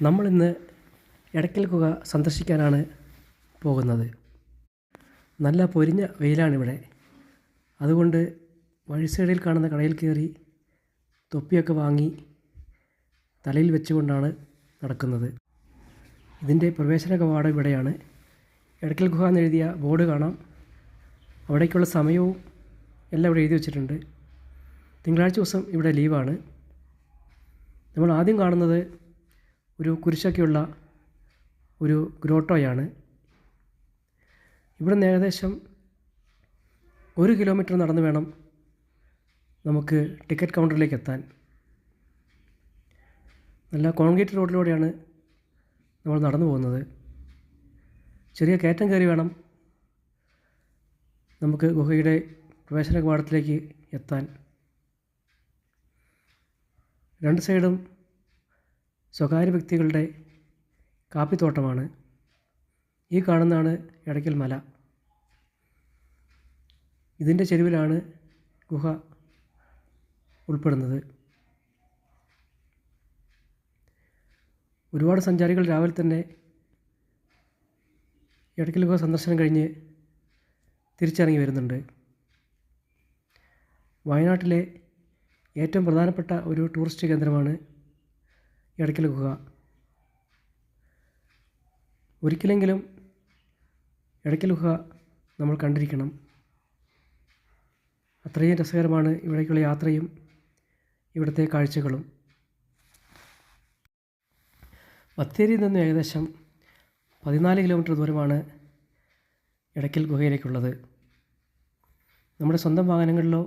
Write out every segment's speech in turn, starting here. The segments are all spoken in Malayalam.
നമ്മളിന്ന് എടക്കൽ ഗുഹ സന്ദർശിക്കാനാണ് പോകുന്നത്. നല്ല പൊരിഞ്ഞ വെയിലാണിവിടെ. അതുകൊണ്ട് വഴി സൈഡിൽ കാണുന്ന കടയിൽ കയറി തൊപ്പിയൊക്കെ വാങ്ങി തലയിൽ വെച്ചുകൊണ്ടാണ് നടക്കുന്നത്. ഇതിൻ്റെ പ്രവേശന കവാടം ഇവിടെയാണ്. എടക്കൽ ഗുഹ എന്നെഴുതിയ ബോർഡ് കാണാം. അവിടേക്കുള്ള സമയവും എല്ലാം ഇവിടെ എഴുതി വച്ചിട്ടുണ്ട്. തിങ്കളാഴ്ച ദിവസം ഇവിടെ ലീവാണ്. നമ്മൾ ആദ്യം കാണുന്നത് ഒരു കുരിശൊക്കെയുള്ള ഒരു ഗ്രോട്ടോയാണ്. ഇവിടെ നിന്ന് ഏകദേശം 1 കിലോമീറ്റർ നടന്ന് വേണം നമുക്ക് ടിക്കറ്റ് കൗണ്ടറിലേക്ക് എത്താൻ. നല്ല കോൺക്രീറ്റ് റോഡിലൂടെയാണ് നമ്മൾ നടന്നു പോകുന്നത്. ചെറിയ കയറ്റം കയറി വേണം നമുക്ക് ഗുഹയുടെ പ്രവേശന കവാടത്തിലേക്ക് എത്താൻ. 2 സൈഡും സ്വകാര്യ വ്യക്തികളുടെ കാപ്പിത്തോട്ടമാണ്. ഈ കാണുന്നതാണ് എടക്കൽ മല. ഇതിൻ്റെ ചെരുവിലാണ് ഗുഹ ഉൾപ്പെടുന്നത്. ഒരുപാട് സഞ്ചാരികൾ രാവിലെ തന്നെ എടക്കൽ ഗുഹ സന്ദർശനം കഴിഞ്ഞ് തിരിച്ചിറങ്ങി വരുന്നുണ്ട്. വയനാട്ടിലെ ഏറ്റവും പ്രധാനപ്പെട്ട ഒരു ടൂറിസ്റ്റ് കേന്ദ്രമാണ് എടക്കൽ ഗുഹ. ഒരിക്കലെങ്കിലും എടക്കൽ ഗുഹ നമ്മൾ കണ്ടിരിക്കണം. അത്രയും രസകരമാണ് ഇവിടേക്കുള്ള യാത്രയും ഇവിടുത്തെ കാഴ്ചകളും. ബത്തേരിയിൽ നിന്ന് ഏകദേശം 14 കിലോമീറ്റർ ദൂരമാണ് എടക്കൽ ഗുഹയിലേക്കുള്ളത്. നമ്മുടെ സ്വന്തം വാഹനങ്ങളിലോ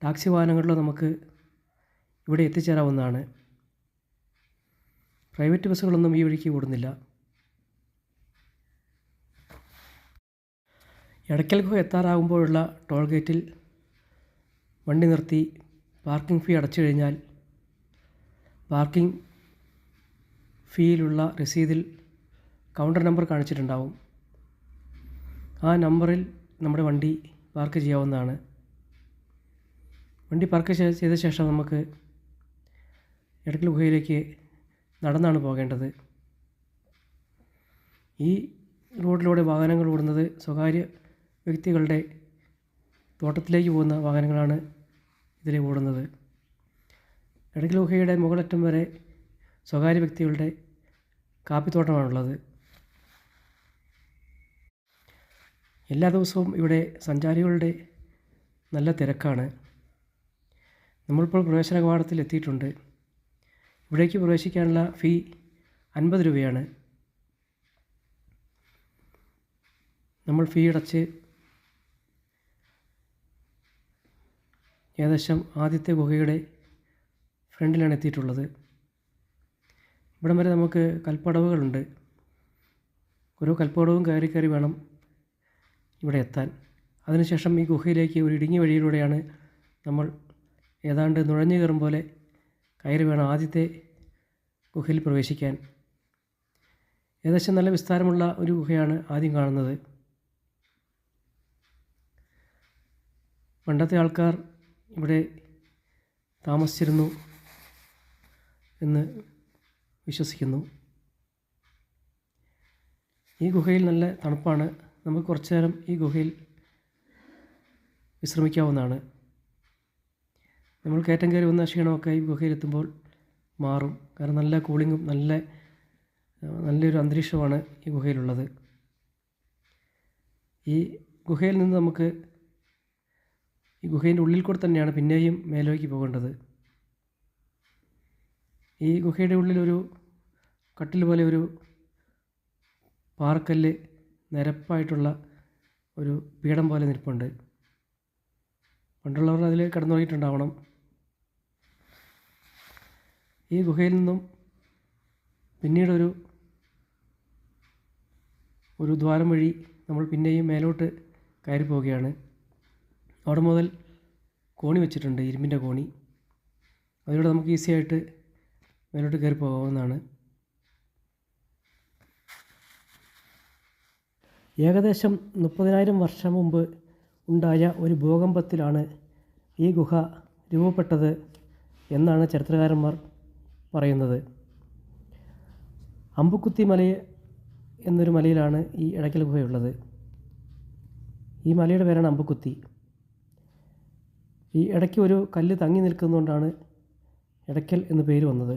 ടാക്സി വാഹനങ്ങളിലോ നമുക്ക് ഇവിടെ എത്തിച്ചേരാവുന്നതാണ്. പ്രൈവറ്റ് ബസ്സുകളൊന്നും ഈ വഴിക്ക് ഓടുന്നില്ല. എടക്കൽ ഗുഹ എത്താറാകുമ്പോഴുള്ള ടോൾ ഗേറ്റിൽ വണ്ടി നിർത്തി പാർക്കിംഗ് ഫീ അടച്ചു കഴിഞ്ഞാൽ പാർക്കിംഗ് ഫീയിലുള്ള രസീതിൽ കൗണ്ടർ നമ്പർ കാണിച്ചിട്ടുണ്ടാവും. ആ നമ്പറിൽ നമ്മുടെ വണ്ടി പാർക്ക് ചെയ്യാവുന്നതാണ്. വണ്ടി പാർക്ക് ചെയ്ത ശേഷം നമുക്ക് എടക്കൽ ഗുഹയിലേക്ക് നടന്നാണ് പോകേണ്ടത്. ഈ റോഡിലൂടെ വാഹനങ്ങൾ ഓടുന്നത് സ്വകാര്യ വ്യക്തികളുടെ തോട്ടത്തിലേക്ക് പോകുന്ന വാഹനങ്ങളാണ് ഇതിലെ ഓടുന്നത്. എടക്കൽ ഗുഹയുടെ മുകളറ്റം വരെ സ്വകാര്യ വ്യക്തികളുടെ കാപ്പിത്തോട്ടമാണുള്ളത്. എല്ലാ ദിവസവും ഇവിടെ സഞ്ചാരികളുടെ നല്ല തിരക്കാണ്. നമ്മളിപ്പോൾ പ്രവേശന കവാടത്തിൽ എത്തിയിട്ടുണ്ട്. ഇവിടേക്ക് പ്രവേശിക്കാനുള്ള ഫീ 50 രൂപയാണ്. നമ്മൾ ഫീ അടച്ച് ഏകദേശം ആദ്യത്തെ ഗുഹയുടെ ഫ്രണ്ടിലാണ് എത്തിയിട്ടുള്ളത്. ഇവിടം വരെ നമുക്ക് കൽപ്പടവുകളുണ്ട്. ഓരോ കൽപ്പടവും കയറി കയറി വേണം ഇവിടെ എത്താൻ. അതിനുശേഷം ഈ ഗുഹയിലേക്ക് ഒരു ഇടുങ്ങിയ വഴിയിലൂടെയാണ് നമ്മൾ ഏതാണ്ട് നുഴഞ്ഞു കയറും പോലെ കയറി വേണം ആദ്യത്തെ ഗുഹയിൽ പ്രവേശിക്കാൻ. ഏകദേശം നല്ല വിസ്താരമുള്ള ഒരു ഗുഹയാണ് ആദ്യം കാണുന്നത്. പണ്ടത്തെ ആൾക്കാർ ഇവിടെ താമസിച്ചിരുന്നു എന്ന് വിശ്വസിക്കുന്നു. ഈ ഗുഹയിൽ നല്ല തണുപ്പാണ്. നമുക്ക് കുറച്ചു നേരം ഈ ഗുഹയിൽ വിശ്രമിക്കാവുന്നതാണ്. നമ്മൾ കയറ്റം കയറി വന്ന ക്ഷീണമൊക്കെ ഈ ഗുഹയിലെത്തുമ്പോൾ മാറും. കാരണം നല്ല കൂളിങ്ങും നല്ലൊരു അന്തരീക്ഷമാണ് ഈ ഗുഹയിലുള്ളത്. ഈ ഗുഹയിൽ നിന്ന് നമുക്ക് ഈ ഗുഹേൻ്റെ ഉള്ളിൽ കൂടെ തന്നെയാണ് പിന്നെയും മേലേക്ക് പോകേണ്ടത്. ഈ ഗുഹയുടെ ഉള്ളിലൊരു കട്ടിൽ പോലെ ഒരു പാറക്കല്ല് നിരപ്പായിട്ടുള്ള ഒരു പീഠം പോലെ നിൽപ്പുണ്ട്. പണ്ടുള്ളവർ അതിൽ കിടന്നുറങ്ങിയിട്ടുണ്ടാവണം. ഈ ഗുഹയിൽ നിന്നും പിന്നീടൊരു ദ്വാരം വഴി നമ്മൾ പിന്നെയും മേലോട്ട് കയറി പോവുകയാണ്. അവിടെ മുതൽ കോണി വെച്ചിട്ടുണ്ട്, ഇരുമ്പിൻ്റെ കോണി. അതിലൂടെ നമുക്ക് ഈസിയായിട്ട് മേലോട്ട് കയറി പോകാവുന്നതാണ്. ഏകദേശം 30,000 വർഷം മുമ്പ് ഉണ്ടായ ഒരു ഭൂകമ്പത്തിലാണ് ഈ ഗുഹ രൂപപ്പെട്ടത് എന്നാണ് ചരിത്രകാരന്മാർ പറയുന്നത്. അമ്പുക്കുത്തി മല എന്നൊരു മലയിലാണ് ഈ എടയ്ക്കൽ ഗുഹയുള്ളത്. ഈ മലയുടെ പേരാണ് അമ്പുക്കുത്തി. ഈ ഇടയ്ക്ക് ഒരു കല്ല് തങ്ങി നിൽക്കുന്നതുകൊണ്ടാണ് എടയ്ക്കൽ എന്ന് പേര് വന്നത്.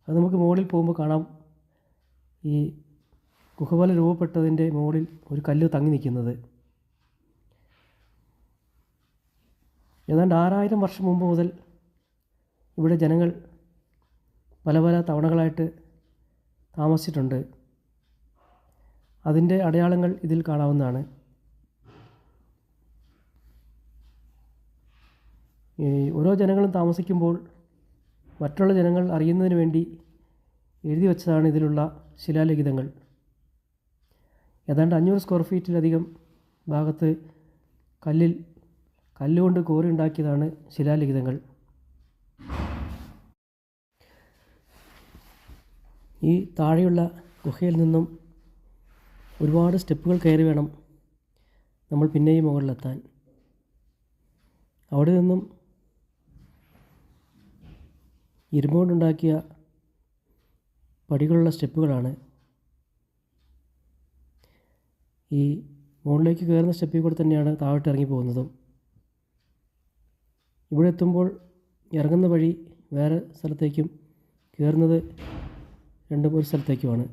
അത് നമുക്ക് മുകളിൽ പോകുമ്പോൾ കാണാം. ഈ ഗുഹ പോലെ രൂപപ്പെട്ടതിൻ്റെ മുകളിൽ ഒരു കല്ല് തങ്ങി നിൽക്കുന്നത്. ഏതാണ്ട് 6000 വർഷം മുമ്പ് മുതൽ ഇവിടെ ജനങ്ങൾ പല പല തവണകളായിട്ട് താമസിച്ചിട്ടുണ്ട്. അതിൻ്റെ അടയാളങ്ങൾ ഇതിൽ കാണാവുന്നതാണ്. ഓരോ ജനങ്ങളും താമസിക്കുമ്പോൾ മറ്റുള്ള ജനങ്ങൾ അറിയുന്നതിന് വേണ്ടി എഴുതി വച്ചതാണ് ഇതിലുള്ള ശിലാലിഖിതങ്ങൾ. ഏതാണ്ട് 500 സ്ക്വയർ ഫീറ്റിലധികം ഭാഗത്ത് കല്ലുകൊണ്ട് കോറി ഉണ്ടാക്കിയതാണ് ശിലാലിഖിതങ്ങൾ. ഈ താഴെയുള്ള ഗുഹയിൽ നിന്നും ഒരുപാട് സ്റ്റെപ്പുകൾ കയറി വേണം നമ്മൾ പിന്നെയും മുകളിലെത്താൻ. അവിടെ നിന്നും ഇരുമ്പ് കൊണ്ടുണ്ടാക്കിയ പടികളുള്ള സ്റ്റെപ്പുകളാണ്. ഈ മുകളിലേക്ക് കയറുന്ന സ്റ്റെപ്പിൽ കൂടെ തന്നെയാണ് താഴോട്ട് ഇറങ്ങി പോകുന്നതും. ഇവിടെ എത്തുമ്പോൾ ഇറങ്ങുന്ന വഴി വേറെ സ്ഥലത്തേക്കും കയറുന്നത് രണ്ടും ഒരു സ്ഥലത്തേക്കുമാണ്.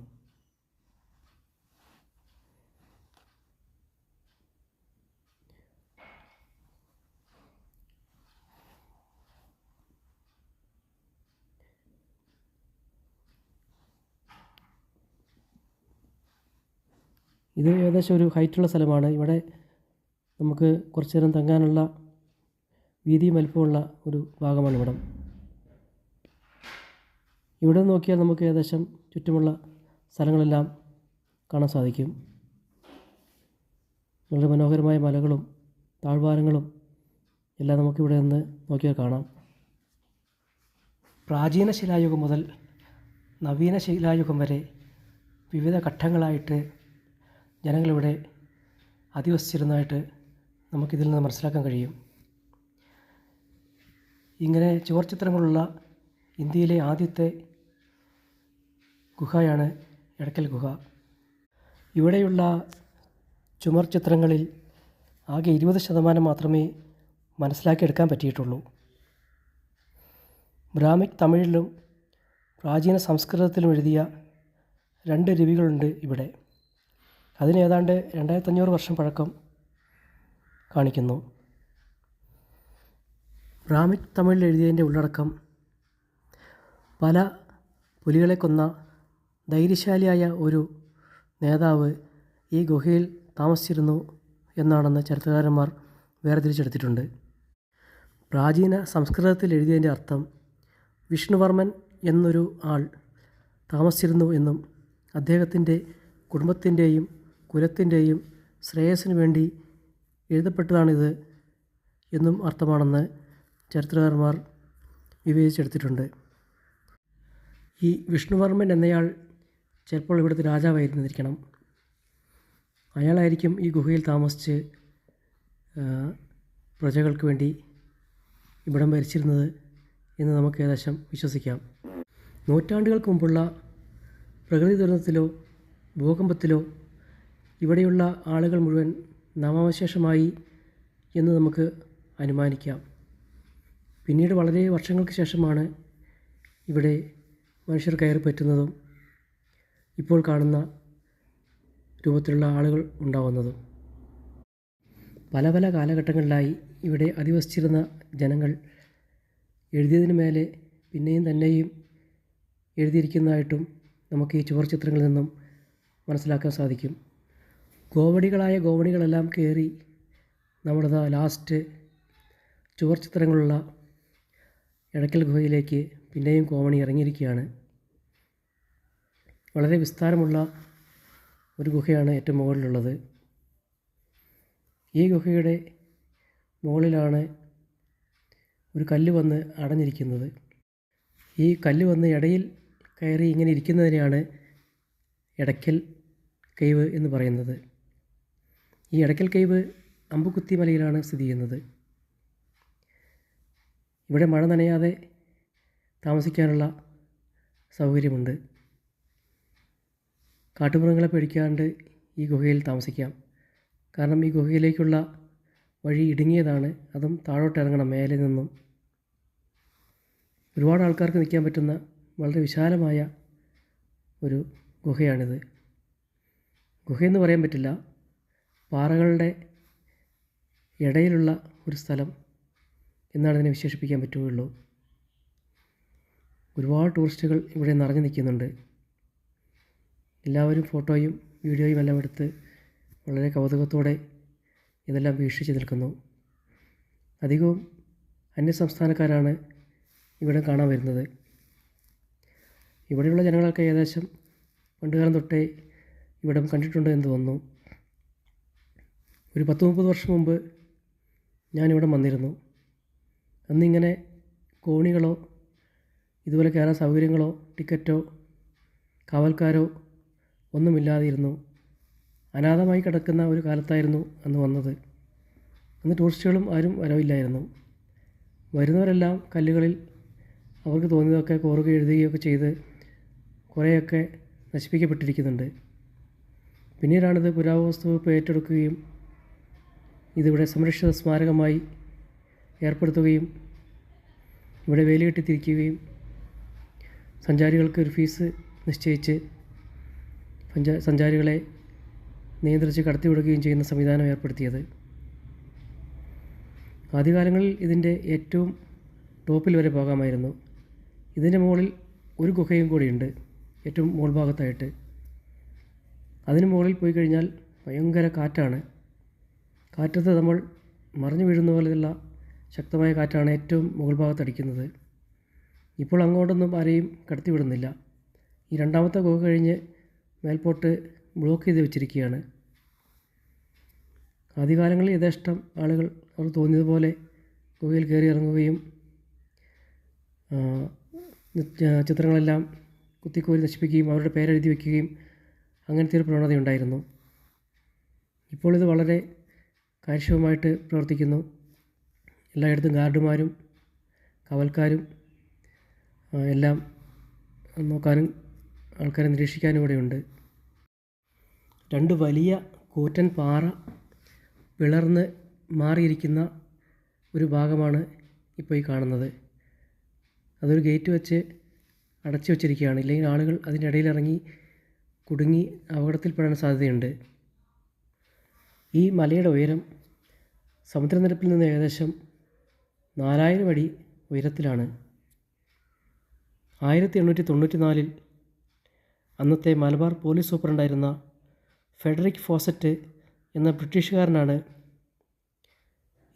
ഇത് ഏകദേശം ഒരു ഹൈറ്റുള്ള സ്ഥലമാണ്. ഇവിടെ നമുക്ക് കുറച്ച് നേരം തങ്ങാനുള്ള വീതിയും വലിപ്പമുള്ള ഒരു ഭാഗമാണ് ഇവിടം. ഇവിടെ നോക്കിയാൽ നമുക്ക് ഏകദേശം ചുറ്റുമുള്ള സ്ഥലങ്ങളെല്ലാം കാണാൻ സാധിക്കും. വളരെ മനോഹരമായ മലകളും താഴ്വാരങ്ങളും എല്ലാം നമുക്കിവിടെ നിന്ന് നോക്കിയാൽ കാണാം. പ്രാചീന ശിലായുഗം മുതൽ നവീന ശിലായുഗം വരെ വിവിധ ഘട്ടങ്ങളായിട്ട് ജനങ്ങളിവിടെ അധിവസിച്ചിരുന്നതായിട്ട് നമുക്കിതിൽ നിന്ന് മനസ്സിലാക്കാൻ കഴിയും. ഇങ്ങനെ ചുവർ ചിത്രങ്ങളുള്ള ഇന്ത്യയിലെ ആദ്യത്തെ ഗുഹയാണ് എടയ്ക്കൽ ഗുഹ. ഇവിടെയുള്ള ചുമർ ചിത്രങ്ങളിൽ ആകെ 20% മാത്രമേ മനസ്സിലാക്കിയെടുക്കാൻ പറ്റിയിട്ടുള്ളൂ. ബ്രാഹ്മിക് തമിഴിലും പ്രാചീന സംസ്കൃതത്തിലും എഴുതിയ 2 ലിപികളുണ്ട് ഇവിടെ. അതിന് ഏതാണ്ട് 2500 വർഷം പഴക്കം കാണിക്കുന്നു. ബ്രാഹ്മിക് തമിഴിൽ എഴുതിയതിൻ്റെ ഉള്ളടക്കം പല പുലികളെ കൊന്ന ധൈര്യശാലിയായ ഒരു നേതാവ് ഈ ഗുഹയിൽ താമസിച്ചിരുന്നു എന്നാണെന്ന് ചരിത്രകാരന്മാർ വേർതിരിച്ചെടുത്തിട്ടുണ്ട്. പ്രാചീന സംസ്കൃതത്തിൽ എഴുതിയതിൻ്റെ അർത്ഥം വിഷ്ണുവർമ്മൻ എന്നൊരു ആൾ താമസിച്ചിരുന്നു എന്നും അദ്ദേഹത്തിൻ്റെ കുടുംബത്തിൻ്റെയും കുലത്തിൻ്റെയും ശ്രേയസ്സിനു വേണ്ടി എഴുതപ്പെട്ടതാണിത് എന്നും അർത്ഥമാണെന്ന് ചരിത്രകാരന്മാർ വിവേചിച്ചെടുത്തിട്ടുണ്ട്. ഈ വിഷ്ണുവർമ്മൻ എന്നയാൾ ചിലപ്പോൾ ഇവിടുത്തെ രാജാവായിരുന്നിരിക്കണം. അയാളായിരിക്കും ഈ ഗുഹയിൽ താമസിച്ച് പ്രജകൾക്ക് വേണ്ടി ഇവിടം ഭരിച്ചിരുന്നത് എന്ന് നമുക്ക് ഏകദേശം വിശ്വസിക്കാം. നൂറ്റാണ്ടുകൾക്ക് മുമ്പുള്ള പ്രകൃതി ദുരന്തത്തിലോ ഭൂകമ്പത്തിലോ ഇവിടെയുള്ള ആളുകൾ മുഴുവൻ നാമാവശേഷമായി എന്ന് നമുക്ക് അനുമാനിക്കാം. പിന്നീട് വളരെ വർഷങ്ങൾക്ക് ശേഷമാണ് ഇവിടെ മനുഷ്യർ കയറി പറ്റുന്നതും ഇപ്പോൾ കാണുന്ന രൂപത്തിലുള്ള ആളുകൾ ഉണ്ടാവുന്നതും. പല പല കാലഘട്ടങ്ങളിലായി ഇവിടെ അധിവസിച്ചിരുന്ന ജനങ്ങൾ എഴുതിയതിനു മേലെ പിന്നെയും തന്നെയും എഴുതിയിരിക്കുന്നതായിട്ടും നമുക്ക് ഈ ചുവർ ചിത്രങ്ങളിൽ നിന്നും മനസ്സിലാക്കാൻ സാധിക്കും. ഗോവണികളെല്ലാം കയറി നമ്മുടെ ലാസ്റ്റ് ചുവർ ചിത്രങ്ങളുള്ള എടയ്ക്കൽ ഗുഹയിലേക്ക് പിന്നെയും കോവണി ഇറങ്ങിയിരിക്കുകയാണ്. വളരെ വിസ്താരമുള്ള ഒരു ഗുഹയാണ് ഏറ്റവും മുകളിലുള്ളത്. ഈ ഗുഹയുടെ മുകളിലാണ് ഒരു കല്ല് വന്ന് അടഞ്ഞിരിക്കുന്നത്. ഈ കല്ല് വന്ന് ഇടയിൽ കയറി ഇങ്ങനെ ഇരിക്കുന്നതിനെയാണ് എടയ്ക്കൽ കേവ് എന്ന് പറയുന്നത്. ഈ എടയ്ക്കൽ കേവ് അമ്പുക്കുത്തി മലയിലാണ് സ്ഥിതി ചെയ്യുന്നത്. ഇവിടെ മഴ നനയാതെ താമസിക്കാനുള്ള സൗകര്യമുണ്ട്. കാട്ടുമൃഗങ്ങളെ പേടിക്കാണ്ട് ഈ ഗുഹയിൽ താമസിക്കാം. കാരണം ഈ ഗുഹയിലേക്കുള്ള വഴി ഇടുങ്ങിയതാണ്. അതും താഴോട്ട് ഇറങ്ങണം മേലെ നിന്നും. ഒരുപാട് ആൾക്കാർക്ക് നിൽക്കാൻ പറ്റുന്ന വളരെ വിശാലമായ ഒരു ഗുഹയാണിത്. ഗുഹയെന്ന് പറയാൻ പറ്റില്ല, പാറകളുടെ ഇടയിലുള്ള ഒരു സ്ഥലം എന്നാണ് ഇതിനെ വിശേഷിപ്പിക്കാൻ പറ്റുകയുള്ളൂ. ഒരുപാട് ടൂറിസ്റ്റുകൾ ഇവിടെ നിറഞ്ഞു നിൽക്കുന്നുണ്ട്. എല്ലാവരും ഫോട്ടോയും വീഡിയോയും എല്ലാം എടുത്ത് വളരെ കൗതുകത്തോടെ ഇതെല്ലാം വീക്ഷിച്ച് നിൽക്കുന്നു. അധികവും അന്യസംസ്ഥാനക്കാരാണ് ഇവിടെ കാണാൻ വരുന്നത്. ഇവിടെയുള്ള ജനങ്ങളൊക്കെ ഏകദേശം പണ്ടുകാലം തൊട്ടേ ഇവിടം കണ്ടിട്ടുണ്ട് എന്ന് തോന്നുന്നു. ഒരു 10-30 വർഷം മുമ്പ് ഞാനിവിടെ വന്നിരുന്നു. അന്നിങ്ങനെ കോണികളോ ഇതുപോലെ കയറാൻ സൗകര്യങ്ങളോ ടിക്കറ്റോ കാവൽക്കാരോ ഒന്നുമില്ലാതിരുന്നു. അനാഥമായി കിടക്കുന്ന ഒരു കാലത്തായിരുന്നു അന്ന് വന്നത്. അന്ന് ടൂറിസ്റ്റുകളും ആരും വരവില്ലായിരുന്നു. വരുന്നവരെല്ലാം കല്ലുകളിൽ അവർക്ക് തോന്നിയതൊക്കെ കോറുകയും എഴുതുകയൊക്കെ ചെയ്ത് കുറേയൊക്കെ നശിപ്പിക്കപ്പെട്ടിരിക്കുന്നുണ്ട്. പിന്നീടാണിത് പുരാവസ്തു വകുപ്പ് ഏറ്റെടുക്കുകയും ഇതിവിടെ സംരക്ഷിത സ്മാരകമായി ഏർപ്പെടുത്തുകയും ഇവിടെ വേലി കെട്ടി തിരിക്കുകയും സഞ്ചാരികൾക്ക് ഒരു ഫീസ് നിശ്ചയിച്ച് സഞ്ചാരികളെ നിയന്ത്രിച്ച് കടത്തിവിടുകയും ചെയ്യുന്ന സംവിധാനം ഏർപ്പെടുത്തിയത്. ആദ്യകാലങ്ങളിൽ ഇതിൻ്റെ ഏറ്റവും ടോപ്പിൽ വരെ പോകാമായിരുന്നു. ഇതിൻ്റെ മുകളിൽ ഒരു ഗുഹയും കൂടിയുണ്ട്, ഏറ്റവും മുകൾ ഭാഗത്തായിട്ട്. അതിന് മുകളിൽ പോയി കഴിഞ്ഞാൽ ഭയങ്കര കാറ്റാണ്. കാറ്റത്ത് നമ്മൾ മറിഞ്ഞു വീഴുന്ന പോലെയുള്ള ശക്തമായ കാറ്റാണ് ഏറ്റവും മുകൾ ഭാഗത്തടിക്കുന്നത്. ഇപ്പോൾ അങ്ങോട്ടൊന്നും ആരെയും കടത്തിവിടുന്നില്ല. ഈ രണ്ടാമത്തെ ഗുഹ കഴിഞ്ഞ് മേൽപോട്ട് ബ്ലോക്ക് ചെയ്ത് വെച്ചിരിക്കുകയാണ്. ആദ്യകാലങ്ങളിൽ യഥേഷ്ടം ആളുകൾ അവർ തോന്നിയതുപോലെ ഗുഹയിൽ കയറി ഇറങ്ങുകയും ചിത്രങ്ങളെല്ലാം കുത്തിക്കോരി നശിപ്പിക്കുകയും അവരുടെ പേരെഴുതി വയ്ക്കുകയും അങ്ങനത്തെ ഒരു പ്രവണതയുണ്ടായിരുന്നു. ഇപ്പോൾ ഇത് വളരെ കാര്യക്ഷമമായിട്ട് പ്രവർത്തിക്കുന്നു. എല്ലായിടത്തും ഗാർഡുമാരും കാവൽക്കാരും എല്ലാം നോക്കാനും ആൾക്കാരെ നിരീക്ഷിക്കാനും ഇവിടെയുണ്ട്. 2 വലിയ കൂറ്റൻ പാറ പിളർന്ന് മാറിയിരിക്കുന്ന ഒരു ഭാഗമാണ് ഇപ്പോൾ ഈ കാണുന്നത്. അതൊരു ഗേറ്റ് വെച്ച് അടച്ചു വച്ചിരിക്കുകയാണ്. ഇല്ലെങ്കിൽ ആളുകൾ അതിൻ്റെ ഇടയിലിറങ്ങി കുടുങ്ങി അപകടത്തിൽപ്പെടാൻ സാധ്യതയുണ്ട്. ഈ മലയുടെ ഉയരം സമുദ്രനിരപ്പിൽ നിന്ന് ഏകദേശം 4000 അടി ഉയരത്തിലാണ്. 1894 അന്നത്തെ മലബാർ പോലീസ് സൂപ്രണ്ടായിരുന്ന ഫെഡറിക് ഫോസറ്റ് എന്ന ബ്രിട്ടീഷുകാരനാണ്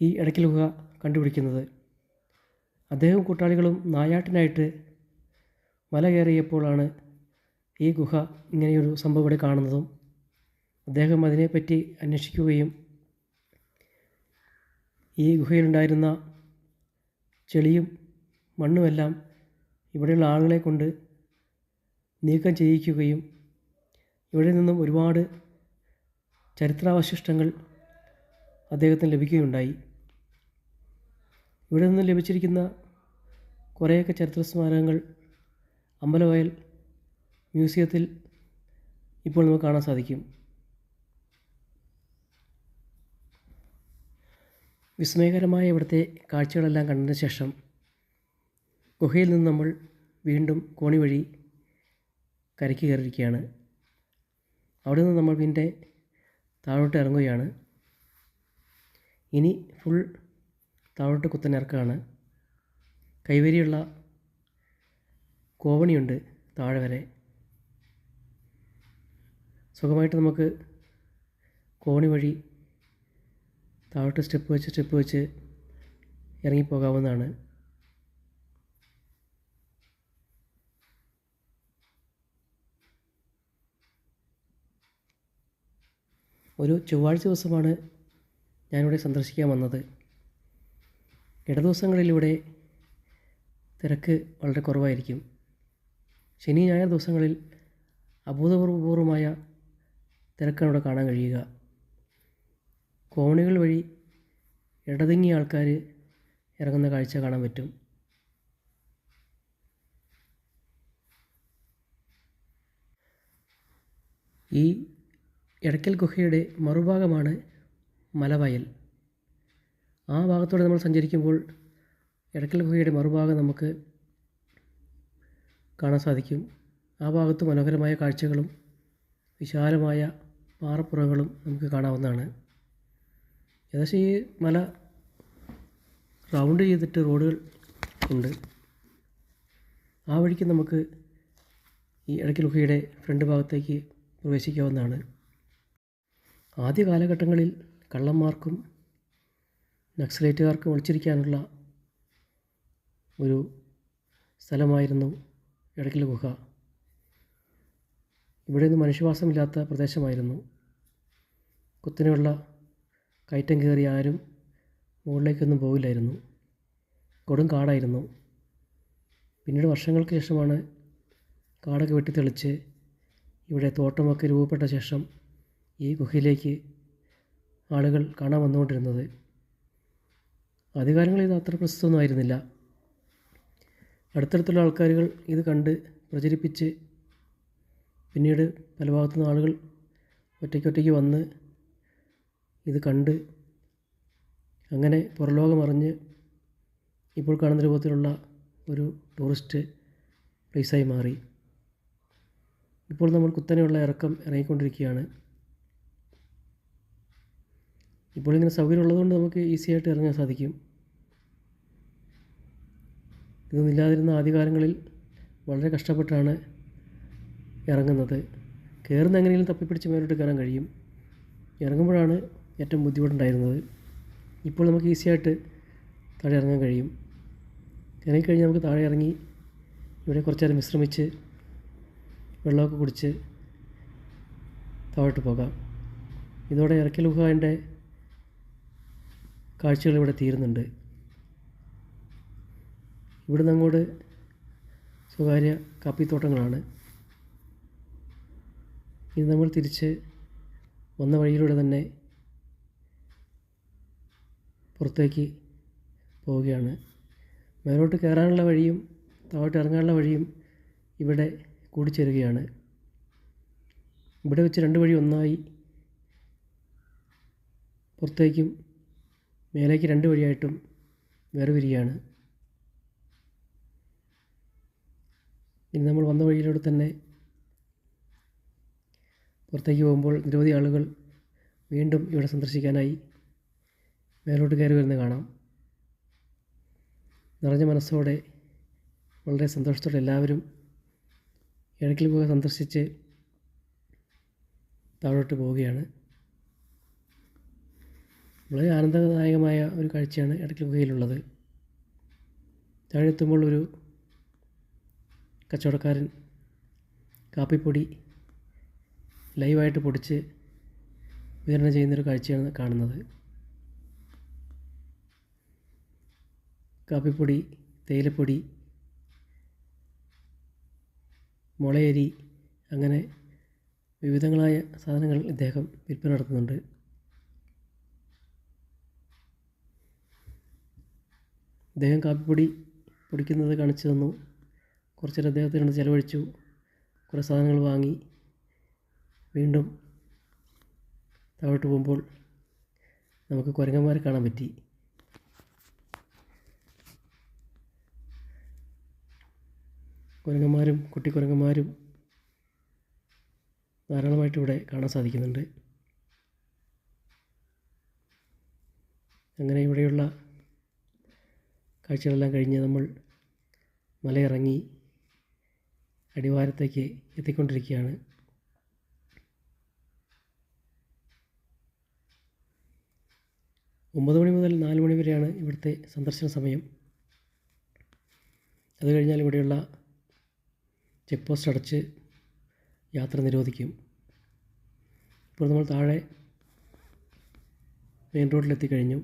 ഈ എടയ്ക്കൽ ഗുഹ കണ്ടുപിടിക്കുന്നത്. അദ്ദേഹവും കൂട്ടാളികളും നായാട്ടിനായിട്ട് മല കയറിയപ്പോഴാണ് ഈ ഗുഹ ഇങ്ങനെയൊരു സംഭവം ഇവിടെ കാണുന്നതും അദ്ദേഹം അതിനെപ്പറ്റി അന്വേഷിക്കുകയും ഈ ഗുഹയിലുണ്ടായിരുന്ന ചെളിയും മണ്ണുമെല്ലാം ഇവിടെയുള്ള ആളുകളെ കൊണ്ട് നീക്കം ചെയ്യിക്കുകയും ഇവിടെ നിന്നും ഒരുപാട് ചരിത്രാവശിഷ്ടങ്ങൾ അദ്ദേഹത്തിന് ലഭിക്കുകയുണ്ടായി. ഇവിടെ നിന്നും ലഭിച്ചിരിക്കുന്ന കുറേയൊക്കെ ചരിത്ര സ്മാരകങ്ങൾ അമ്പലവയൽ മ്യൂസിയത്തിൽ ഇപ്പോൾ നമുക്ക് കാണാൻ സാധിക്കും. വിസ്മയകരമായ ഇവിടുത്തെ കാഴ്ചകളെല്ലാം കണ്ടതിന് ശേഷം ഗുഹയിൽ നിന്ന് നമ്മൾ വീണ്ടും കോണി വഴി കരയ്ക്ക് കയറിയിരിക്കുകയാണ്. അവിടെ നിന്ന് നമ്മൾ പിന്നെ താഴോട്ട് ഇറങ്ങുകയാണ്. ഇനി ഫുൾ താഴോട്ട് കുത്തനിറക്കമാണ്. കൈവരിയുള്ള കോവണിയുണ്ട് താഴെ വരെ. സുഖമായിട്ട് നമുക്ക് കോണി വഴി താഴോട്ട് സ്റ്റെപ്പ് വെച്ച് ഇറങ്ങിപ്പോകാവുന്നതാണ്. ഒരു ചൊവ്വാഴ്ച ദിവസമാണ് ഞാനിവിടെ സന്ദർശിക്കാൻ വന്നത്. ഇടദിവസങ്ങളിലിവിടെ തിരക്ക് വളരെ കുറവായിരിക്കും. ശനി ഞായർ ദിവസങ്ങളിൽ അഭൂതപൂർവമായ തിരക്കാണ് ഇവിടെ കാണാൻ കഴിയുക. കോണികൾ വഴി ഇടതിങ്ങിയ ആൾക്കാർ ഇറങ്ങുന്ന കാഴ്ച കാണാൻ പറ്റും. ഈ എടയ്ക്കൽ ഗുഹയുടെ മറുഭാഗമാണ് മലവയൽ. ആ ഭാഗത്തൂടെ നമ്മൾ സഞ്ചരിക്കുമ്പോൾ എടയ്ക്കൽ ഗുഹയുടെ മറുഭാഗം നമുക്ക് കാണാൻ സാധിക്കും. ആ ഭാഗത്ത് മനോഹരമായ കാഴ്ചകളും വിശാലമായ പാറപ്പുറങ്ങളും നമുക്ക് കാണാവുന്നതാണ്. ഏകദേശം ഈ മല റൗണ്ട് ചെയ്തിട്ട് റോഡുകൾ ഉണ്ട്. ആ വഴിക്ക് നമുക്ക് ഈ എടയ്ക്കൽ ഗുഹയുടെ ഫ്രണ്ട് ഭാഗത്തേക്ക് പ്രവേശിക്കാവുന്നതാണ്. ആദ്യ കാലഘട്ടങ്ങളിൽ കള്ളന്മാർക്കും നക്സലേറ്റുകാർക്കും ഒളിച്ചിരിക്കാനുള്ള ഒരു സ്ഥലമായിരുന്നു എടയ്ക്കൽ ഗുഹ. ഇവിടെയൊന്നും മനുഷ്യവാസമില്ലാത്ത പ്രദേശമായിരുന്നു. കുത്തനെയുള്ള കയറ്റം കയറി ആരും മുകളിലേക്കൊന്നും പോകില്ലായിരുന്നു. കൊടും കാടായിരുന്നു. പിന്നീട് വർഷങ്ങൾക്ക് ശേഷമാണ് കാടൊക്കെ വെട്ടിത്തെളിച്ച് ഇവിടെ തോട്ടമൊക്കെ രൂപപ്പെട്ട ശേഷം ഈ ഗുഹയിലേക്ക് ആളുകൾ കാണാൻ വന്നുകൊണ്ടിരുന്നത്. ആദ്യകാലങ്ങളിൽ ഇത് അത്ര പ്രസിദ്ധമൊന്നും ആയിരുന്നില്ല. അടുത്തടുത്തുള്ള ആൾക്കാരുകൾ ഇത് കണ്ട് പ്രചരിപ്പിച്ച് പിന്നീട് പല ഭാഗത്തുനിന്ന് ആളുകൾ ഒറ്റയ്ക്കൊറ്റയ്ക്ക് വന്ന് ഇത് കണ്ട് അങ്ങനെ പുറലോകമറിഞ്ഞ് ഇപ്പോൾ കാണുന്ന രൂപത്തിലുള്ള ഒരു ടൂറിസ്റ്റ് പ്ലേസായി മാറി. ഇപ്പോൾ നമ്മൾ കുത്തനെയുള്ള ഇറക്കം ഇറങ്ങിക്കൊണ്ടിരിക്കുകയാണ്. ഇപ്പോൾ ഇങ്ങനെ സൗകര്യമുള്ളതുകൊണ്ട് നമുക്ക് ഈസിയായിട്ട് ഇറങ്ങാൻ സാധിക്കും. ഇതൊന്നുമില്ലാതിരുന്ന ആദ്യകാലങ്ങളിൽ വളരെ കഷ്ടപ്പെട്ടാണ് ഇറങ്ങുന്നത്. കയറുന്ന എങ്ങനെയെങ്കിലും തപ്പിപ്പിടിച്ച് മേലോട്ട് കയറാൻ കഴിയും. ഇറങ്ങുമ്പോഴാണ് ഏറ്റവും ബുദ്ധിമുട്ടുണ്ടായിരുന്നത്. ഇപ്പോൾ നമുക്ക് ഈസിയായിട്ട് താഴെ ഇറങ്ങാൻ കഴിയും. ഇറങ്ങിക്കഴിഞ്ഞാൽ നമുക്ക് താഴെ ഇറങ്ങി ഇവിടെ കുറച്ച് നേരം വിശ്രമിച്ച് വെള്ളമൊക്കെ കുടിച്ച് താഴോട്ട് പോകാം. ഇതോടെ എടയ്ക്കൽ ഗുഹയുടെ കാഴ്ചകൾ ഇവിടെ തീരുന്നുണ്ട്. ഇവിടുന്ന് അങ്ങോട്ട് സ്വകാര്യ കാപ്പിത്തോട്ടങ്ങളാണ്. ഇത് നമ്മൾ തിരിച്ച് വന്ന വഴിയിലൂടെ തന്നെ പുറത്തേക്ക് പോവുകയാണ്. മേലോട്ട് കയറാനുള്ള വഴിയും താഴോട്ട് ഇറങ്ങാനുള്ള വഴിയും ഇവിടെ കൂടിച്ചേരുകയാണ്. ഇവിടെ വെച്ച് രണ്ട് വഴി ഒന്നായി പുറത്തേക്കും മേലേക്ക് രണ്ട് വഴിയായിട്ടും വേർപിരിയാണ്. ഇനി നമ്മൾ വന്ന വഴിയിലൂടെ തന്നെ പുറത്തേക്ക് പോകുമ്പോൾ നിരവധി ആളുകൾ വീണ്ടും ഇവിടെ സന്ദർശിക്കാനായി മേലോട്ട് കയറി വരുന്നത് കാണാം. നിറഞ്ഞ മനസ്സോടെ വളരെ സന്തോഷത്തോടെ എല്ലാവരും എടയ്ക്കൽ ഗുഹ സന്ദർശിച്ച് താഴോട്ട് പോവുകയാണ്. വളരെ ആനന്ദദായകമായ ഒരു കാഴ്ചയാണ് എടയ്ക്കൽ ഗുഹയിലുള്ളത്. താഴെ എത്തുമ്പോൾ ഒരു കച്ചവടക്കാരൻ കാപ്പിപ്പൊടി ലൈവായിട്ട് പൊടിച്ച് വിതരണം ചെയ്യുന്നൊരു കാഴ്ചയാണ് കാണുന്നത്. കാപ്പിപ്പൊടി, തേയിലപ്പൊടി, മുളയരി അങ്ങനെ വിവിധങ്ങളായ സാധനങ്ങൾ ഇദ്ദേഹം വിൽപ്പന നടത്തുന്നുണ്ട്. അദ്ദേഹം കാപ്പിപ്പൊടി പൊടിക്കുന്നത് കാണിച്ചു തന്നു. കുറച്ചേരം അദ്ദേഹത്തിനോട് ചിലവഴിച്ചു. കുറേ സാധനങ്ങൾ വാങ്ങി വീണ്ടും താഴോട്ട് പോകുമ്പോൾ നമുക്ക് കുരങ്ങന്മാരെ കാണാൻ പറ്റി. കുരങ്ങന്മാരും കുട്ടിക്കുരങ്ങന്മാരും ധാരാളമായിട്ട് ഇവിടെ കാണാൻ സാധിക്കുന്നുണ്ട്. അങ്ങനെ ഇവിടെയുള്ള കാഴ്ചകളെല്ലാം കഴിഞ്ഞ് നമ്മൾ മലയിറങ്ങി അടിവാരത്തേക്ക് എത്തിക്കൊണ്ടിരിക്കുകയാണ്. ഒമ്പത് മണി മുതൽ 4 മണി വരെയാണ് ഇവിടുത്തെ സന്ദർശന സമയം. അത് കഴിഞ്ഞാൽ ഇവിടെയുള്ള ചെക്ക് പോസ്റ്റ് അടച്ച് യാത്ര നിരോധിക്കും. ഇപ്പോൾ നമ്മൾ താഴെ മെയിൻ റോഡിലെത്തിക്കഴിഞ്ഞു.